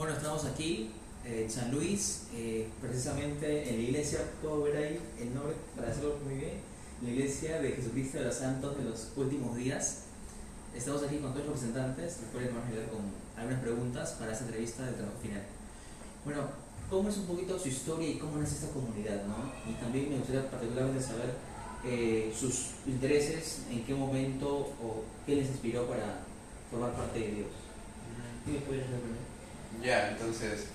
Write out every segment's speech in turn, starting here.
Bueno, estamos aquí en San Luis, precisamente en la iglesia, puedo ver ahí el nombre para hacerlo muy bien, la iglesia de Jesucristo de los Santos de los Últimos Días. Estamos aquí con dos representantes, los cuales vamos a ayudar con algunas preguntas para esta entrevista del trabajo final. Bueno, ¿cómo es un poquito su historia y cómo nace esta comunidad, ¿no? Y también me gustaría particularmente saber sus intereses, en qué momento o qué les inspiró para formar parte de Dios. ¿Qué me puedes responder? Ya, entonces,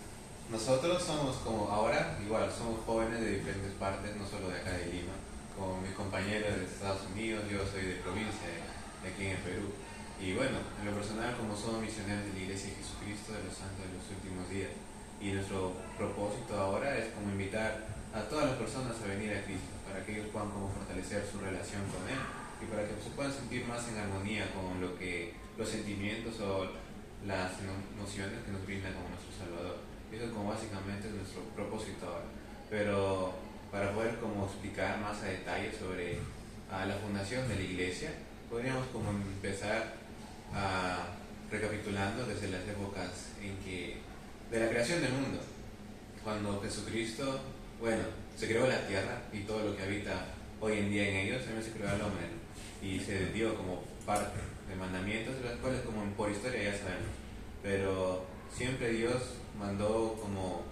nosotros somos como ahora, igual, somos jóvenes de diferentes partes, no solo de acá de Lima, como mis compañeros de Estados Unidos, yo soy de provincia, de aquí en el Perú. Y bueno, en lo personal, como somos misioneros de la Iglesia de Jesucristo de los Santos de los Últimos Días, y nuestro propósito ahora es como invitar a todas las personas a venir a Cristo, para que ellos puedan como fortalecer su relación con Él, y para que se puedan sentir más en armonía con lo que los sentimientos o las nociones que nos brinda como nuestro Salvador. Eso como básicamente es nuestro propósito ahora. Pero para poder como explicar más a detalle sobre la fundación de la iglesia, podríamos como empezar recapitulando desde las épocas en que, de la creación del mundo, cuando Jesucristo, bueno, se creó la tierra y todo lo que habita hoy en día en ellos, también se creó al hombre, ¿no? Y se dio como parte de mandamientos, de las cuales como por historia ya sabemos, pero siempre Dios mandó como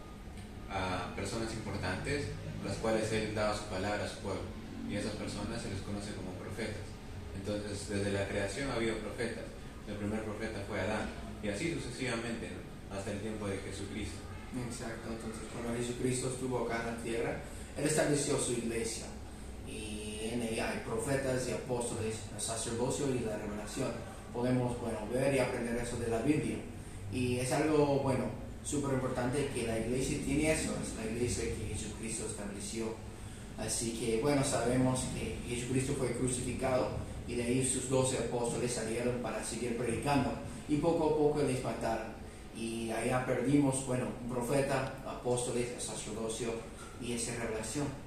a personas importantes, las cuales Él daba su palabra a su pueblo, y a esas personas se les conoce como profetas. Entonces, desde la creación ha habido profetas. El primer profeta fue Adán, y así sucesivamente, ¿no? Hasta el tiempo de Jesucristo. Exacto, entonces cuando Jesucristo estuvo acá en la tierra, Él estableció su iglesia y en ella hay profetas y apóstoles, el sacerdocio y la revelación. Podemos ver y aprender eso de la Biblia y es algo súper importante que la iglesia tiene eso, es la iglesia que Jesucristo estableció. Así que sabemos que Jesucristo fue crucificado y de ahí sus 12 apóstoles salieron para seguir predicando y poco a poco les mataron. Y allá perdimos, un profeta, apóstoles, sacerdocio y esa revelación.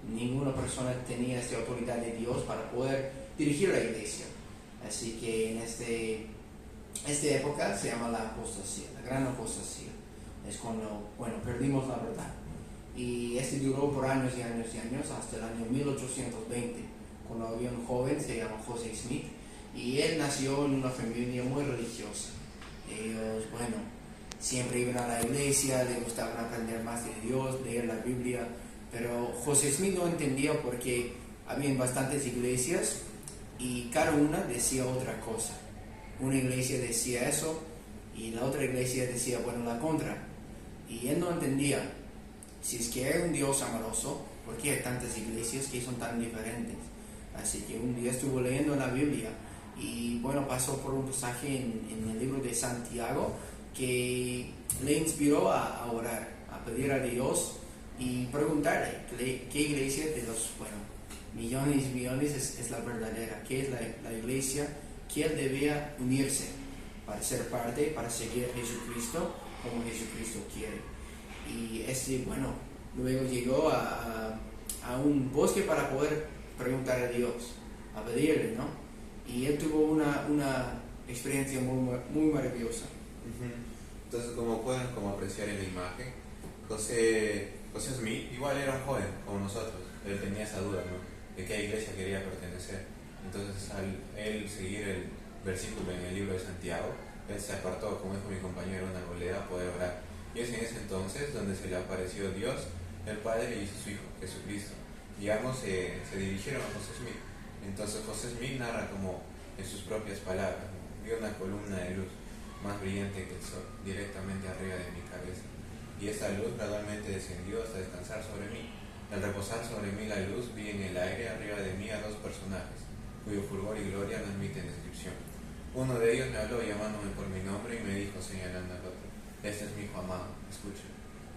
Ninguna persona tenía esta autoridad de Dios para poder dirigir la iglesia. Así que en esta época se llama la apostasía, la gran apostasía. Es cuando, perdimos la verdad. Y duró por años y años y años, hasta el año 1820, cuando había un joven, se llama José Smith, y él nació en una familia muy religiosa. Ellos, siempre iban a la iglesia, les gustaba aprender más de Dios, leer la Biblia, pero José Smith no entendía por qué había bastantes iglesias y cada una decía otra cosa. Una iglesia decía eso y la otra iglesia decía, la contra. Y él no entendía, si es que hay un Dios amoroso, ¿por qué hay tantas iglesias que son tan diferentes? Así que un día estuvo leyendo la Biblia y pasó por un pasaje en el libro de Santiago que le inspiró a orar, a pedir a Dios y preguntarle qué iglesia de los millones y millones es la verdadera, qué es la iglesia que él debía unirse para ser parte, para seguir a Jesucristo como Jesucristo quiere. Y luego llegó a un bosque para poder preguntar a Dios, a pedirle, ¿no? Y él tuvo una experiencia muy maravillosa. Entonces, como pueden apreciar en la imagen, José Smith igual era un joven como nosotros. Él tenía esa duda, ¿no?, de qué iglesia quería pertenecer. Entonces, al él seguir el versículo en el libro de Santiago, él se apartó, como dijo mi compañero, una arboleda a poder orar. Y es en ese entonces donde se le apareció Dios, el Padre y su Hijo, Jesucristo. Y ambos se dirigieron a José Smith. Entonces José Smith narra como en sus propias palabras, ¿no?: vio una columna de luz más brillante que el sol, directamente arriba de mi cabeza. Y esta luz gradualmente descendió hasta descansar sobre mí. Al reposar sobre mí la luz, vi en el aire arriba de mí a dos personajes, cuyo fulgor y gloria no admiten descripción. Uno de ellos me habló llamándome por mi nombre y me dijo, señalando al otro: este es mi hijo amado, escúchalo.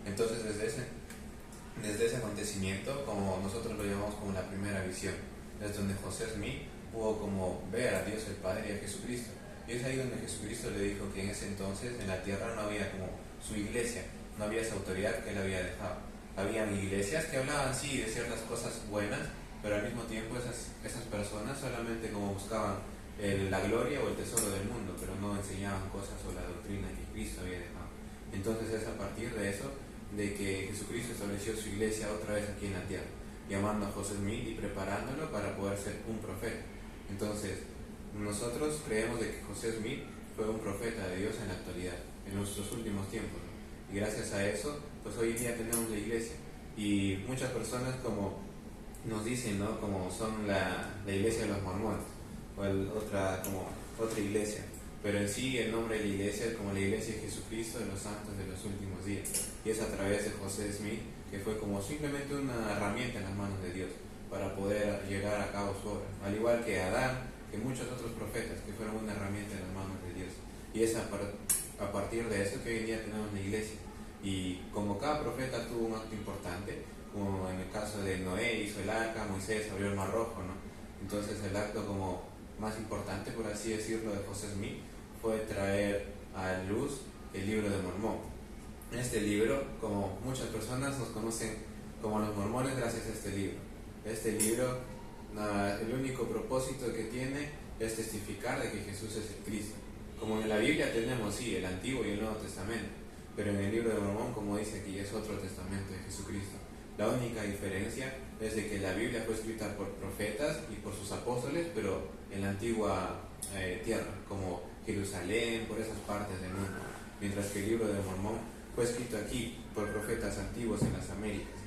Entonces desde ese acontecimiento, como nosotros lo llamamos como la primera visión, es donde José Smith pudo como ver a Dios el Padre y a Jesucristo. Y es ahí donde Jesucristo le dijo que en ese entonces en la tierra no había como su iglesia, no había esa autoridad que él había dejado. Habían iglesias que hablaban sí de ciertas cosas buenas, pero al mismo tiempo esas personas solamente como buscaban la gloria o el tesoro del mundo, pero no enseñaban cosas o la doctrina que Cristo había dejado. Entonces Entonces es a partir de eso de que Jesucristo estableció su iglesia otra vez aquí en la tierra, llamando a José Smith y preparándolo para poder ser un profeta. Entonces, nosotros creemos de que José Smith fue un profeta de Dios en la actualidad, en nuestros últimos tiempos, ¿no? Y gracias a eso, pues hoy en día tenemos la iglesia. Y muchas personas como nos dicen, ¿no? Como son la iglesia de los mormones, o otra iglesia. Pero en sí el nombre de la iglesia es como la iglesia de Jesucristo de los santos de los últimos días. Y es a través de José Smith, que fue como simplemente una herramienta en las manos de Dios para poder llegar a cabo su obra. Al igual que Adán, que muchos otros profetas que fueron una herramienta en las manos de Dios. Y es a partir de eso que hoy en día tenemos la iglesia. Y como cada profeta tuvo un acto importante, como en el caso de Noé hizo el arca, Moisés abrió el mar rojo, ¿no? Entonces el acto como más importante, por así decirlo, de José Smith fue traer a luz el libro de Mormón. Este libro, como muchas personas nos conocen como los mormones gracias a este libro. Este libro, el único propósito que tiene es testificar de que Jesús es el Cristo. Como en la Biblia tenemos, sí, el Antiguo y el Nuevo Testamento, pero en el libro de Mormón, como dice aquí, es otro testamento de Jesucristo. La única diferencia es de que la Biblia fue escrita por profetas y por sus apóstoles, pero en la antigua tierra, como Jerusalén, por esas partes del mundo, mientras que el libro de Mormón fue escrito aquí por profetas antiguos en las Américas.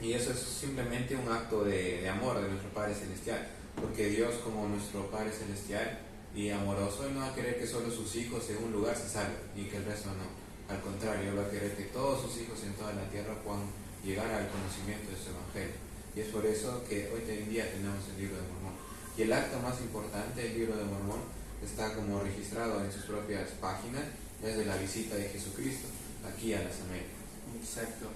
Y eso es simplemente un acto de amor de nuestro Padre Celestial, porque Dios, como nuestro Padre Celestial y amoroso, no va a querer que solo sus hijos en un lugar se salven y que el resto no. Al contrario, Él va a querer que todos sus hijos en toda la tierra puedan llegar al conocimiento de su Evangelio. Y es por eso que hoy en día tenemos el libro de Mormón. Y el acto más importante del libro de Mormón está como registrado en sus propias páginas, desde la visita de Jesucristo aquí a las Américas. Exacto.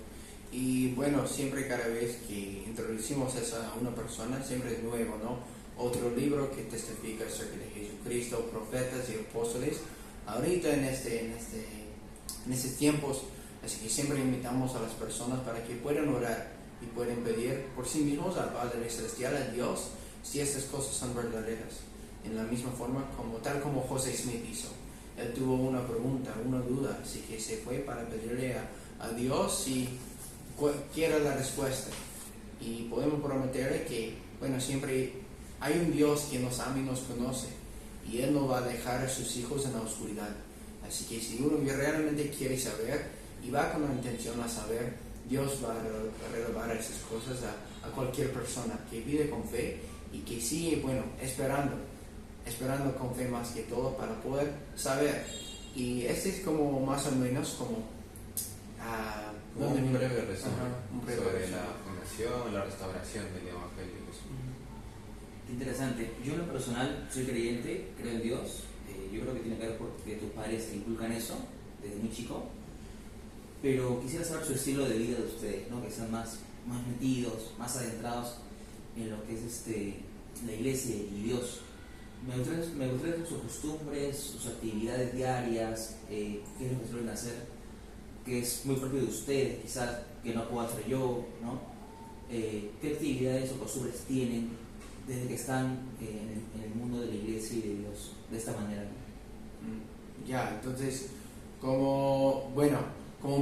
Y bueno, siempre cada vez que introducimos eso a una persona, siempre es nuevo, ¿no? Otro libro que testifica acerca de Jesucristo, profetas y apóstoles. Ahorita en estos tiempos, así que siempre invitamos a las personas para que puedan orar y pueden pedir por sí mismos al Padre Celestial, a Dios, si estas cosas son verdaderas. En la misma forma, tal como José Smith hizo. Él tuvo una pregunta, una duda, así que se fue para pedirle a Dios si quiere la respuesta. Y podemos prometerle que, bueno, siempre hay un Dios que nos ama y nos conoce, y Él no va a dejar a sus hijos en la oscuridad. Así que si uno realmente quiere saber y va con la intención a saber, Dios va a revelar esas cosas a cualquier persona que pide con fe y que sigue, bueno, esperando con fe más que todo para poder saber. Y este es como más o menos como un breve resumen sobre resumen. la fundación y la restauración del Evangelio de Jesús. Interesante. Yo en lo personal soy creyente, creo en Dios. Yo creo que tiene que ver porque tus padres te inculcan eso desde muy chico. Pero quisiera saber su estilo de vida de ustedes, ¿no? Que sean más metidos, más adentrados en lo que es la iglesia y Dios. Me gustaría sus costumbres, sus actividades diarias, qué es lo que suelen hacer, que es muy propio de ustedes, quizás que no puedo hacer yo, ¿no? ¿Qué actividades o costumbres tienen desde que están en el mundo de la iglesia y de Dios de esta manera? Ya, entonces, como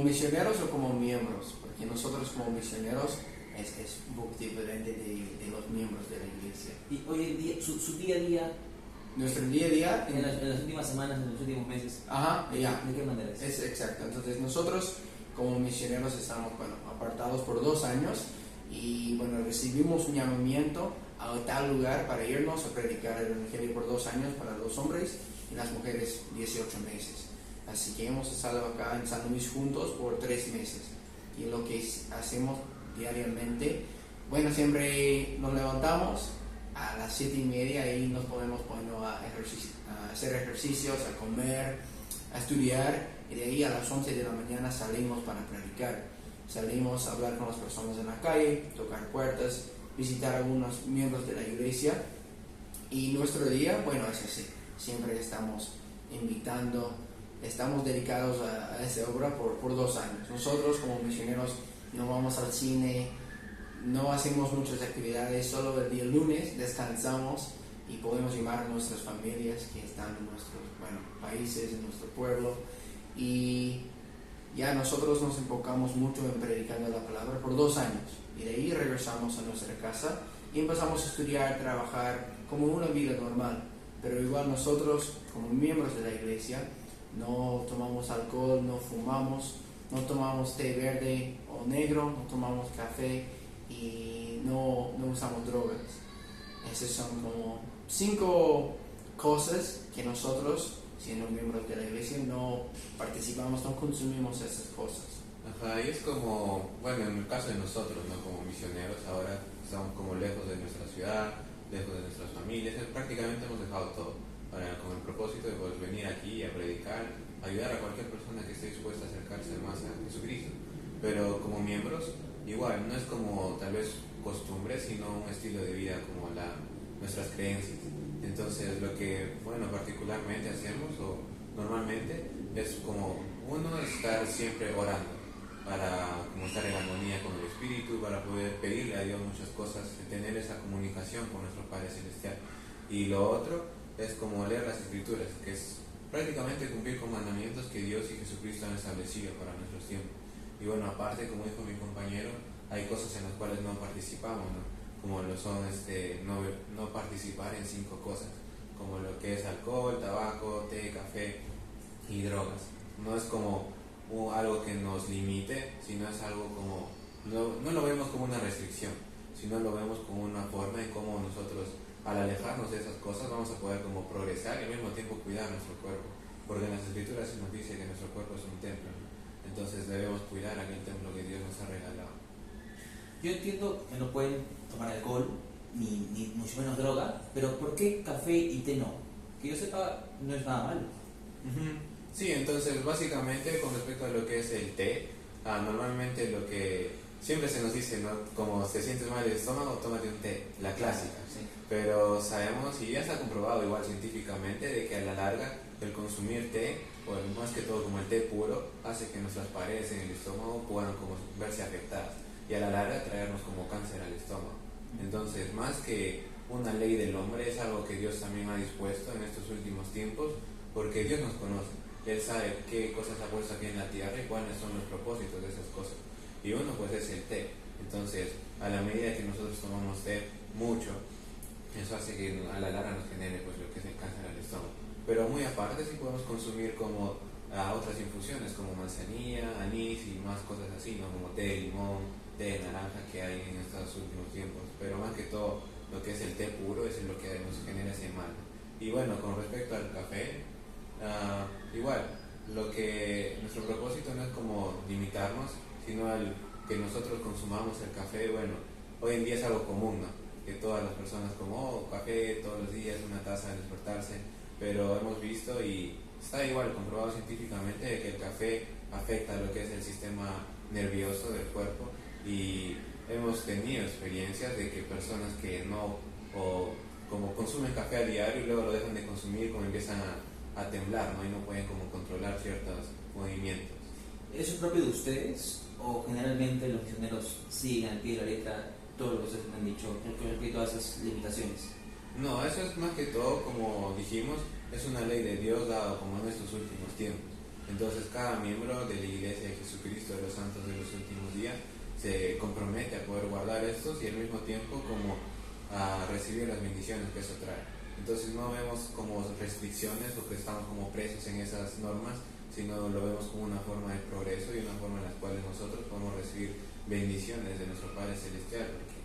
misioneros o como miembros, porque nosotros como misioneros es un poco diferente de los miembros de la iglesia. Y hoy en día, su día a día, Nuestro día a día en las últimas semanas, en los últimos meses, Ajá, ya. ¿de qué manera es? Es exacto. Entonces nosotros como misioneros estamos apartados por 2 años y recibimos un llamamiento a tal lugar para irnos a predicar el Evangelio por 2 años para los hombres y las mujeres 18 meses. Así que hemos estado acá en San Luis juntos por 3 meses. Y lo que hacemos diariamente, siempre nos levantamos a las 7:30 y nos ponemos a hacer ejercicios, a comer, a estudiar, y de ahí a las 11 de la mañana salimos para predicar. Salimos a hablar con las personas en la calle, tocar puertas, visitar a algunos miembros de la iglesia, y nuestro día, es así. Siempre estamos invitando, estamos dedicados a esta obra por 2 años. Nosotros como misioneros no vamos al cine, no hacemos muchas actividades, solo el día lunes descansamos y podemos llamar a nuestras familias que están en nuestros países, en nuestro pueblo, y Ya nosotros nos enfocamos mucho en predicando la palabra por 2 años y de ahí regresamos a nuestra casa y empezamos a estudiar, trabajar como una vida normal. Pero igual nosotros como miembros de la iglesia no tomamos alcohol, no fumamos, no tomamos té verde o negro, no tomamos café y no usamos drogas. Esas son como 5 cosas que nosotros, siendo miembros de la iglesia, no participamos, no consumimos esas cosas. Ajá, y es como, bueno, en el caso de nosotros, ¿no? Como misioneros, ahora estamos como lejos de nuestra ciudad, lejos de nuestras familias, prácticamente hemos dejado todo con el propósito de poder venir aquí a predicar, ayudar a cualquier persona que esté dispuesta a acercarse más a Jesucristo. Pero como miembros, igual, no es como tal vez costumbre, sino un estilo de vida como nuestras creencias. Entonces, lo que, bueno, particularmente hacemos o normalmente es como uno estar siempre orando para como estar en armonía con el Espíritu, para poder pedirle a Dios muchas cosas, tener esa comunicación con nuestro Padre Celestial. Y lo otro es como leer las Escrituras, que es prácticamente cumplir con mandamientos que Dios y Jesucristo han establecido para nuestros tiempos. Y bueno, aparte, como dijo mi compañero, hay cosas en las cuales no participamos, ¿no? Como lo son no participar en 5 cosas, como lo que es alcohol, tabaco, té, café y drogas. No es como algo que nos limite, sino es algo como, no lo vemos como una restricción, sino lo vemos como una forma en cómo nosotros, al alejarnos de esas cosas, vamos a poder como progresar y al mismo tiempo cuidar nuestro cuerpo, porque en las Escrituras se nos dice que nuestro cuerpo es un templo, ¿no? Entonces debemos cuidar aquel templo que Dios nos ha regalado. Yo entiendo que no pueden tomar alcohol, ni mucho menos droga, pero ¿por qué café y té no? Que yo sepa, no es nada malo. Sí, entonces básicamente con respecto a lo que es el té, normalmente lo que siempre se nos dice, ¿no? Como te sientes mal el estómago, tómate un té, la clásica. Sí. Pero sabemos y ya está comprobado igual científicamente de que a la larga el consumir té, o más que todo como el té puro, hace que nuestras paredes en el estómago puedan como verse afectadas y a la larga traernos como cáncer al estómago. Entonces, más que una ley del hombre, es algo que Dios también ha dispuesto en estos últimos tiempos, porque Dios nos conoce. Él sabe qué cosas ha puesto aquí en la tierra y cuáles son los propósitos de esas cosas. Y uno pues es el té. Entonces, a la medida que nosotros tomamos té mucho, eso hace que a la larga nos genere pues lo que es el cáncer al estómago. Pero muy aparte sí podemos consumir como otras infusiones como manzanilla, anís y más cosas así, ¿no? Como té de limón, té de naranja que hay en estos últimos tiempos. Pero más que todo lo que es el té puro es lo que nos genera ese mal. Y bueno, con respecto al café, igual, nuestro propósito no es como limitarnos, sino el que nosotros consumamos el café. Bueno, hoy en día es algo común, ¿no? Que todas las personas como café todos los días, una taza al despertarse, pero hemos visto y está igual comprobado científicamente que el café afecta lo que es el sistema nervioso del cuerpo y hemos tenido experiencias de que personas que no o como consumen café a diario y luego lo dejan de consumir, como empiezan a temblar, ¿no? Y no pueden como controlar ciertos movimientos. ¿Eso es propio de ustedes o generalmente los misioneros siguen al pie de la letra todo lo que ustedes me han dicho con respecto a esas limitaciones? No, eso es más que todo, como dijimos, es una ley de Dios dado como en estos últimos tiempos. Entonces cada miembro de la Iglesia de Jesucristo de los Santos de los Últimos Días se compromete a poder guardar estos y al mismo tiempo como a recibir las bendiciones que eso trae. Entonces no vemos como restricciones o que estamos como presos en esas normas, sino lo vemos como una forma de progreso y una forma en la cual nosotros podemos recibir bendiciones de nuestro Padre Celestial, porque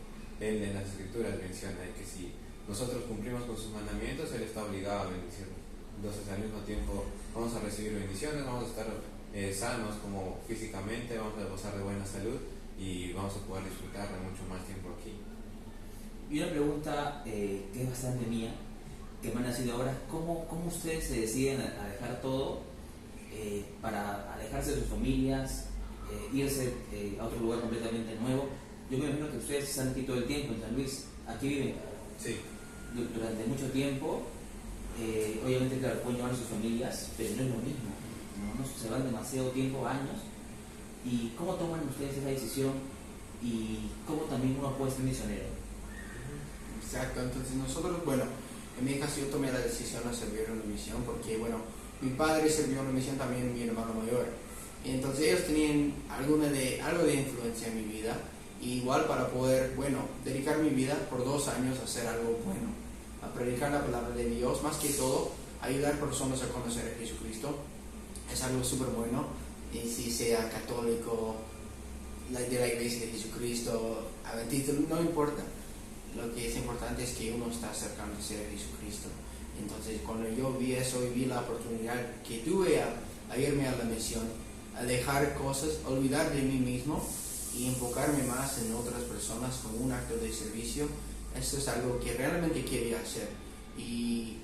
Él en las Escrituras menciona que si nosotros cumplimos con sus mandamientos, Él está obligado a bendecirnos. Entonces al mismo tiempo vamos a recibir bendiciones, vamos a estar sanos como físicamente, vamos a gozar de buena salud y vamos a poder disfrutar de mucho más tiempo aquí. Y una pregunta que es bastante mía, que me han nacido ahora, ¿cómo ustedes se deciden a dejar todo para alejarse de sus familias, irse a otro lugar completamente nuevo? Yo me imagino que ustedes están aquí todo el tiempo en San Luis, aquí viven Sí. Durante mucho tiempo, obviamente claro, pueden llevar a sus familias, pero no es lo mismo, ¿no? Se van demasiado tiempo, años, y ¿cómo toman ustedes esa decisión y cómo también uno puede ser misionero? Exacto, entonces nosotros, bueno, en mi caso yo tomé la decisión de servir en una misión porque, bueno, mi padre sirvió en una misión también, mi hermano mayor. Y entonces ellos ellos tenían algo de influencia en mi vida. Y igual para poder, dedicar mi vida por 2 años a hacer algo bueno, a predicar la palabra de Dios, más que todo, ayudar a personas a conocer a Jesucristo, es algo súper bueno. Y si sea católico, de la iglesia de Jesucristo, adventista, no importa. Lo que es importante es que uno está acercándose a Jesucristo. Entonces, cuando yo vi eso y vi la oportunidad que tuve a irme a la misión, a dejar cosas, olvidar de mí mismo y enfocarme más en otras personas como un acto de servicio, esto es algo que realmente quería hacer. Y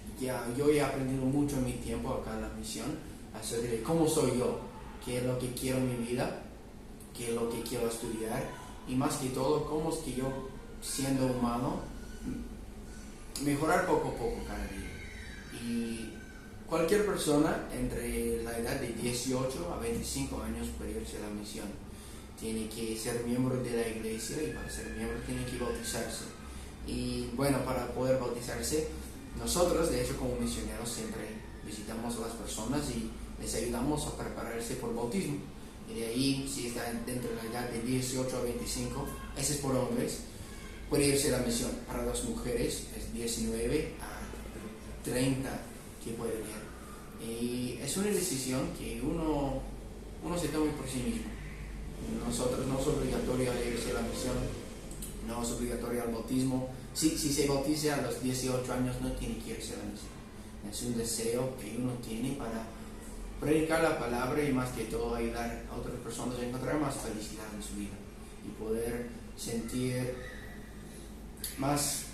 yo he aprendido mucho en mi tiempo acá en la misión acerca de cómo soy yo, qué es lo que quiero en mi vida, qué es lo que quiero estudiar, y más que todo, cómo es que yo, siendo humano, mejorar poco a poco cada día. Y cualquier persona entre la edad de 18 a 25 años puede irse a la misión. Tiene que ser miembro de la iglesia, y para ser miembro tiene que bautizarse. Y para poder bautizarse, nosotros de hecho como misioneros siempre visitamos a las personas y les ayudamos a prepararse por bautismo. Y de ahí, si está dentro de la edad de 18 a 25, ese es por hombres, puede irse a la misión. Para las mujeres es 19 a 30 que puede ir. Y es una decisión que uno se toma por sí mismo. Nosotros no es obligatorio irse a la misión, no es obligatorio el bautismo. Si se bautiza a los 18 años, no tiene que irse a la misión. Es un deseo que uno tiene para predicar la palabra y más que todo ayudar a otras personas a encontrar más felicidad en su vida y poder sentir más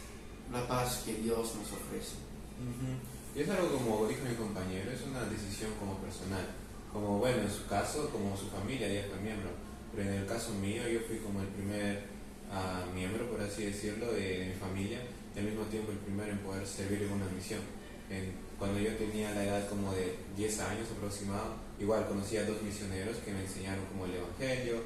la paz que Dios nos ofrece. Y es algo, como dijo mi compañero, es una decisión como personal. Como en su caso, como su familia ya fue miembro, pero en el caso mío yo fui como el primer miembro, por así decirlo, de mi familia, y al mismo tiempo el primero en poder servir en una misión. Cuando yo tenía la edad como de 10 años aproximado, igual conocí a 2 misioneros que me enseñaron como el evangelio,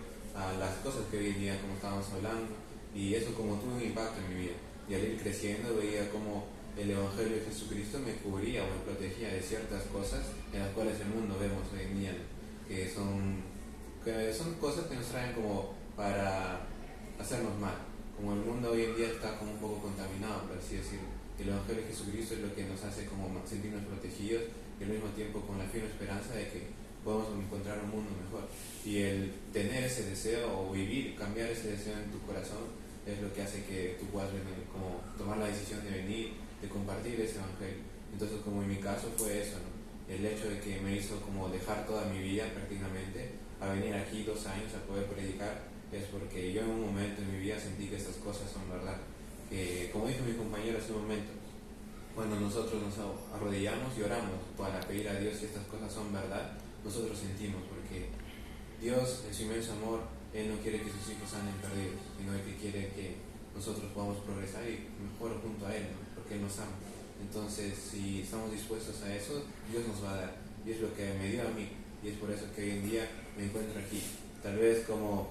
las cosas que hoy en día como estábamos hablando, y eso como tuvo un impacto en mi vida. Y al ir creciendo veía como el evangelio de Jesucristo me cubría o me protegía de ciertas cosas en las cuales el mundo vemos hoy en día, que son cosas que nos traen como para hacernos mal. Como el mundo hoy en día está como un poco contaminado, por así decirlo. El evangelio de Jesucristo es lo que nos hace como sentirnos protegidos, y al mismo tiempo con la firme esperanza de que podemos encontrar un mundo mejor. Y el tener ese deseo o cambiar ese deseo en tu corazón es lo que hace que tú puedas venir, como tomar la decisión de venir, de compartir ese evangelio. Entonces, como en mi caso fue eso, ¿no? El hecho de que me hizo como dejar toda mi vida prácticamente a venir aquí 2 años a poder predicar, es porque yo en un momento en mi vida sentí que estas cosas son verdad. Que, como dijo mi compañero hace un momento, cuando nosotros nos arrodillamos y oramos para pedir a Dios si estas cosas son verdad, nosotros sentimos, porque Dios en su inmenso amor, Él no quiere que sus hijos anden perdidos, sino que quiere que nosotros podamos progresar y mejor junto a Él, ¿no? Porque Él nos ama. Entonces, si estamos dispuestos a eso, Dios nos va a dar, y es lo que me dio a mí, y es por eso que hoy en día me encuentro aquí. Tal vez como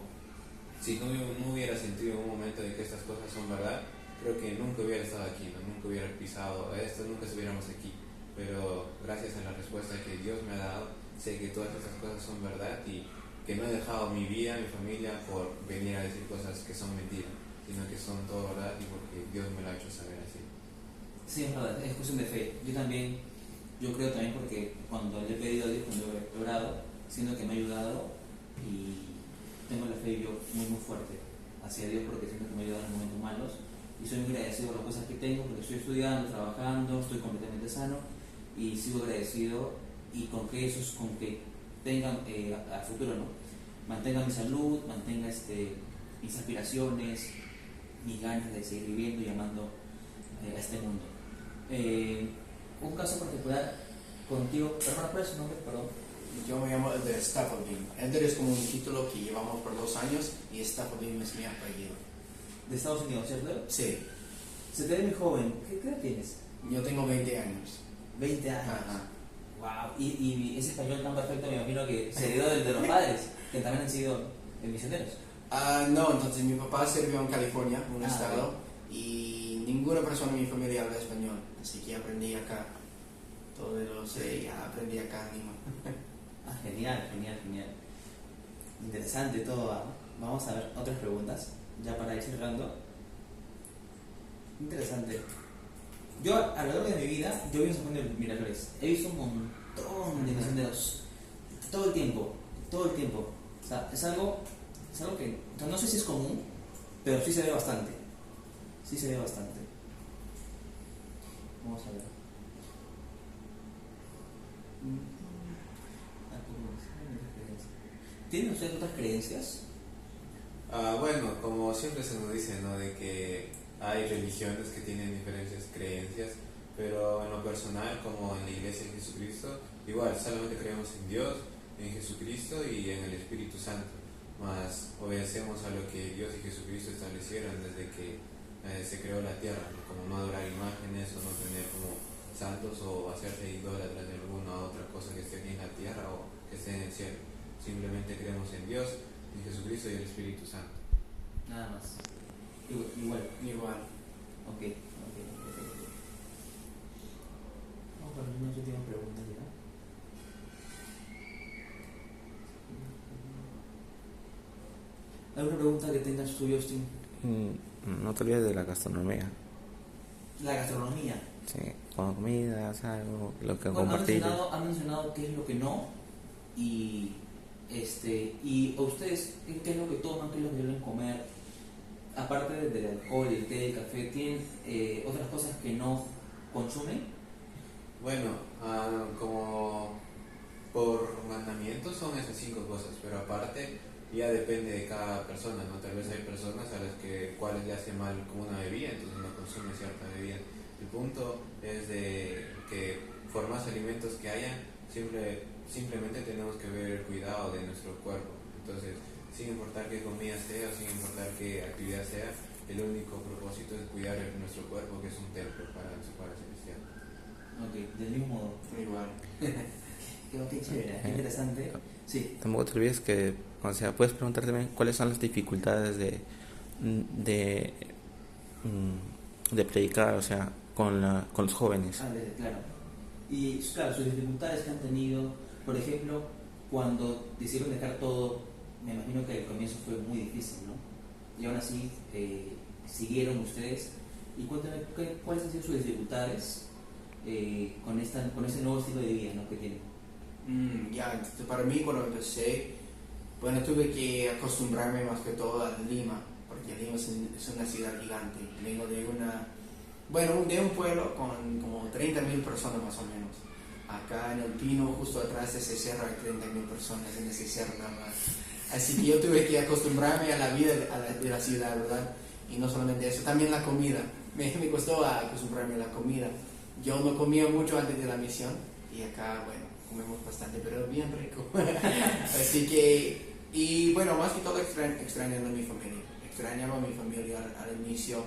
si no hubiera sentido en un momento de que estas cosas son verdad, creo que nunca hubiera estado aquí, ¿no? Nunca hubiera pisado esto, nunca estuviéramos aquí. Pero gracias a la respuesta que Dios me ha dado, sé que todas estas cosas son verdad, y que no he dejado mi vida, mi familia, por venir a decir cosas que son mentiras, sino que son todo verdad, y porque Dios me lo ha hecho saber así. Sí, es verdad, es cuestión de fe. Yo creo también porque cuando le he pedido a Dios, cuando he orado, siento que me ha ayudado, y tengo la fe yo muy fuerte hacia Dios, porque siento que me ha ayudado en momentos malos, y soy muy agradecido por las cosas que tengo, porque estoy estudiando, trabajando, estoy completamente sano, y sigo agradecido, y con que tengan a futuro, ¿no? Mantenga mi salud, mantenga mis aspiraciones, mis ganas de seguir viviendo y amando a este mundo. Un caso particular contigo, perdón, ¿cuál es su nombre? Perdón. Yo me llamo Elder Staffelbeam. Elder es como un título que llevamos por 2 años, y Staffelbeam es mi apellido. De Estados Unidos, ¿cierto? Sí. Se te ve muy joven. ¿Qué edad tienes? Yo tengo 20 años. 20 años. Ajá. Wow. Y ese español tan perfecto, me imagino que se heredó del de los padres, que también han sido misioneros. No, entonces mi papá sirvió en California, un estado, bien. y ninguna persona en mi familia habla español, así que aprendí acá. Todo lo sé, ya aprendí acá mismo. Genial. Interesante todo. ¿Ah? Vamos a ver otras preguntas, ya para ir cerrando. Interesante. Yo a lo largo de mi vida, yo vi un San Juan de Miraflores. He visto un montón de misioneros. Todo el tiempo, todo el tiempo. O sea, es algo que, o sea, no sé si es común, pero sí se ve bastante. Sí se ve bastante. Vamos a ver. ¿Tienen ustedes otras creencias? Bueno, como siempre se nos dice, ¿no? De que hay religiones que tienen diferentes creencias, pero en lo personal, como en la Iglesia de Jesucristo, igual, solamente creemos en Dios, en Jesucristo y en el Espíritu Santo, más obedecemos a lo que Dios y Jesucristo establecieron desde que se creó la tierra, ¿no? Como no adorar imágenes o no tener como santos o hacerse idólatras de alguna otra cosa que esté aquí en la tierra o que esté en el cielo. Simplemente creemos en Dios, en Jesucristo y el Espíritu Santo. Nada más. Igual. Igual. Ok. Vamos con unas últimas preguntas ya. ¿Alguna pregunta que tengas tú, Justin? No te olvides de la gastronomía. La gastronomía. Sí, con comidas, algo, lo que Bueno, compartir. ha mencionado qué es lo que no y a ustedes qué es lo que toman, qué es lo que deben comer, aparte del alcohol, el té, el café, ¿tienen otras cosas que no consumen? Bueno, como por mandamientos son esas 5 cosas, pero aparte ya depende de cada persona, ¿no? Tal vez hay personas a las cuales le hace mal como una bebida, entonces no consume cierta bebida. El punto es de que por más alimentos que haya, simplemente tenemos que ver el cuidado de nuestro cuerpo. Entonces, sin importar qué comida sea o sin importar qué actividad sea, el único propósito es cuidar nuestro cuerpo, que es un templo para su Padre Celestial. Ok, del mismo modo. Igual. Qué chévere, qué interesante. Sí. Tampoco te olvides que, o sea, puedes preguntar también cuáles son las dificultades de, de predicar, o sea, con los jóvenes. Claro. Y claro, sus dificultades que han tenido, por ejemplo, cuando decidieron dejar todo, me imagino que al comienzo fue muy difícil, ¿no? Y aún así siguieron ustedes. Y cuéntame, ¿cuáles han sido sus dificultades con este nuevo estilo de vida, ¿no?, que tienen? Ya, entonces para mí cuando empecé, bueno, tuve que acostumbrarme más que todo a Lima, porque Lima es una ciudad gigante. Vengo de de un pueblo con como 30.000 personas más o menos. Acá en El Pino, justo atrás de ese cerro, hay 30.000 personas en ese cerro nada más. Así que yo tuve que acostumbrarme a la vida de la ciudad, ¿verdad? Y no solamente eso, también la comida. Me costó acostumbrarme a la comida. Yo no comía mucho antes de la misión y acá, bueno, comemos bastante, pero bien rico. Así que, y bueno, más que todo extrañando a mi familia. Extrañaba a mi familia al inicio,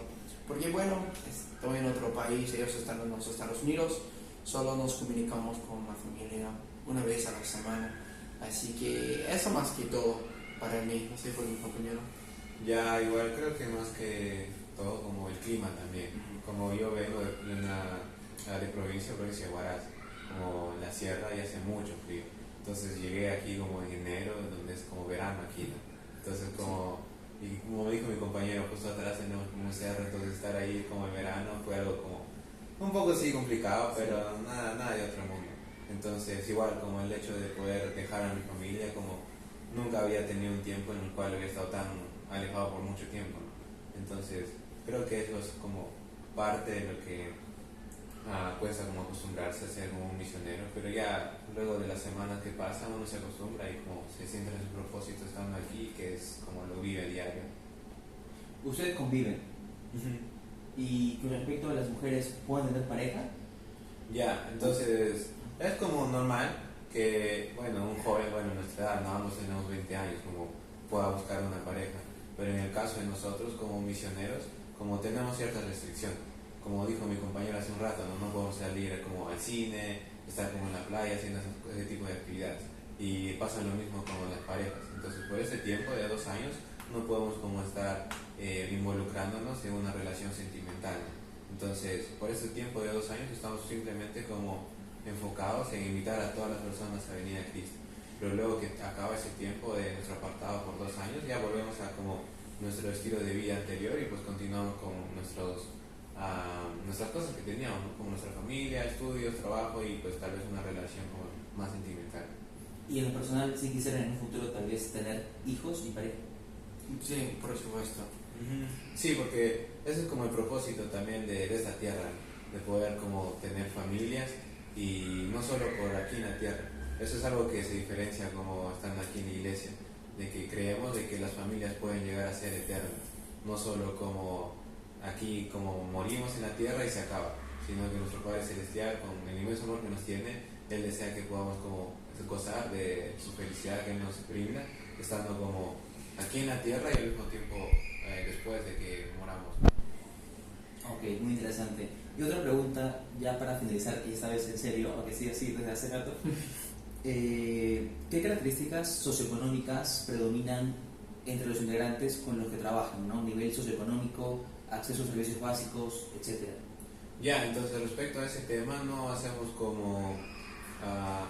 porque bueno, estoy en otro país, ellos están en los Estados Unidos, solo nos comunicamos con la familia una vez a la semana. Así que eso más que todo para mí, así fue mi compañero. Ya, igual creo que más que todo como el clima también. Como yo vengo de provincia de Huaraz, como la sierra y hace mucho frío. Entonces llegué aquí como en enero, donde es como verano aquí, ¿no? Entonces y como me dijo mi compañero, justo atrás tenemos un cerro, entonces estar ahí como en verano fue algo como un poco sí complicado, pero nada de otro mundo. Entonces igual como el hecho de poder dejar a mi familia, como nunca había tenido un tiempo en el cual había estado tan alejado por mucho tiempo, ¿no? Entonces creo que eso es como parte de lo que cuesta como acostumbrarse a ser como un misionero, pero ya luego de las semanas que pasan uno se acostumbra y como se siente en su propósito estando aquí, que es como lo vive a diario. Ustedes conviven. Y con respecto a las mujeres, ¿pueden tener pareja? Ya, entonces es como normal que, bueno, un joven, bueno, en nuestra edad, no ambos tenemos 20 años, como pueda buscar una pareja, pero en el caso de nosotros como misioneros, como tenemos ciertas restricciones, como dijo mi compañero hace un rato, no podemos salir como al cine, estar como en la playa haciendo ese tipo de actividades, y pasa lo mismo con las parejas. Entonces por ese tiempo de 2 años no podemos como estar involucrándonos en una relación sentimental. Entonces por ese tiempo de 2 años estamos simplemente como enfocados en invitar a todas las personas a venir a Cristo. pero luego que acaba ese tiempo de nuestro apartado por 2 años, ya volvemos a como nuestro estilo de vida anterior y pues continuamos con nuestras cosas que teníamos, ¿no? Como nuestra familia, estudios, trabajo y pues tal vez una relación como más sentimental. Y en lo personal, si quisieran en un futuro tal vez tener hijos y pareja. Sí, por supuesto. Sí, porque ese es como el propósito también de esta tierra, de poder como tener familias y no solo por aquí en la tierra. Eso es algo que se diferencia como estando aquí en la iglesia, de que creemos de que las familias pueden llegar a ser eternas, no solo como aquí como morimos en la tierra y se acaba, sino que nuestro Padre Celestial, con el inmenso amor que nos tiene, Él desea que podamos como gozar de su felicidad que Él nos brinda, estando como aquí en la tierra y al mismo tiempo después de que moramos. Ok, muy interesante. Y otra pregunta, ya para finalizar, y esta vez en serio, aunque sí así desde hace rato. ¿Qué características socioeconómicas predominan entre los integrantes con los que trabajan, ¿no? Nivel socioeconómico, acceso a servicios básicos, etcétera. Ya, entonces respecto a ese tema no hacemos como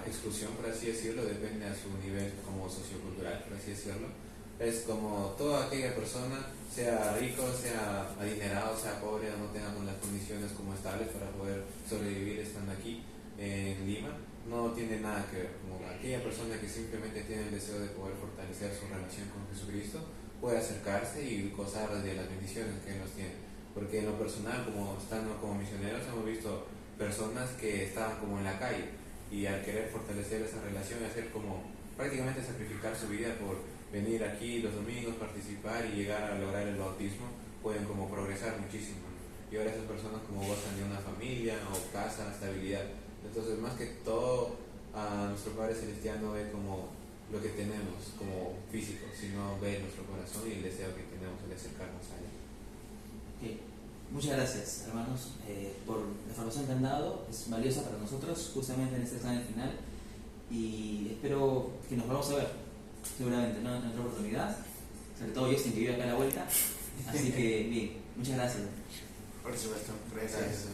exclusión, por así decirlo, depende a su nivel como sociocultural, por así decirlo. Es como toda aquella persona, sea rico, sea adinerado, sea pobre, no tenga con las condiciones como estables para poder sobrevivir estando aquí en Lima, no tiene nada que ver. Como aquella persona que simplemente tiene el deseo de poder fortalecer su relación con Jesucristo, puede acercarse y gozar de las bendiciones que Él nos tiene. Porque en lo personal, como estando como misioneros, hemos visto personas que estaban como en la calle y al querer fortalecer esa relación y hacer como prácticamente sacrificar su vida por venir aquí los domingos, participar y llegar a lograr el bautismo, pueden como progresar muchísimo, ¿no? Y ahora esas personas como gozan de una familia o casa, estabilidad. Entonces, más que todo, a nuestro Padre Celestial no ve como lo que tenemos como físico, sino ve nuestro corazón y el deseo que tenemos de acercarnos a Él. Okay. Muchas gracias, hermanos, por la información que han dado. Es valiosa para nosotros, justamente en este examen final. Y espero que nos volvamos a ver, seguramente, ¿no? En otra oportunidad. Sobre todo Justin, que vive acá a la vuelta. Así que, bien, muchas gracias. Por supuesto, gracias.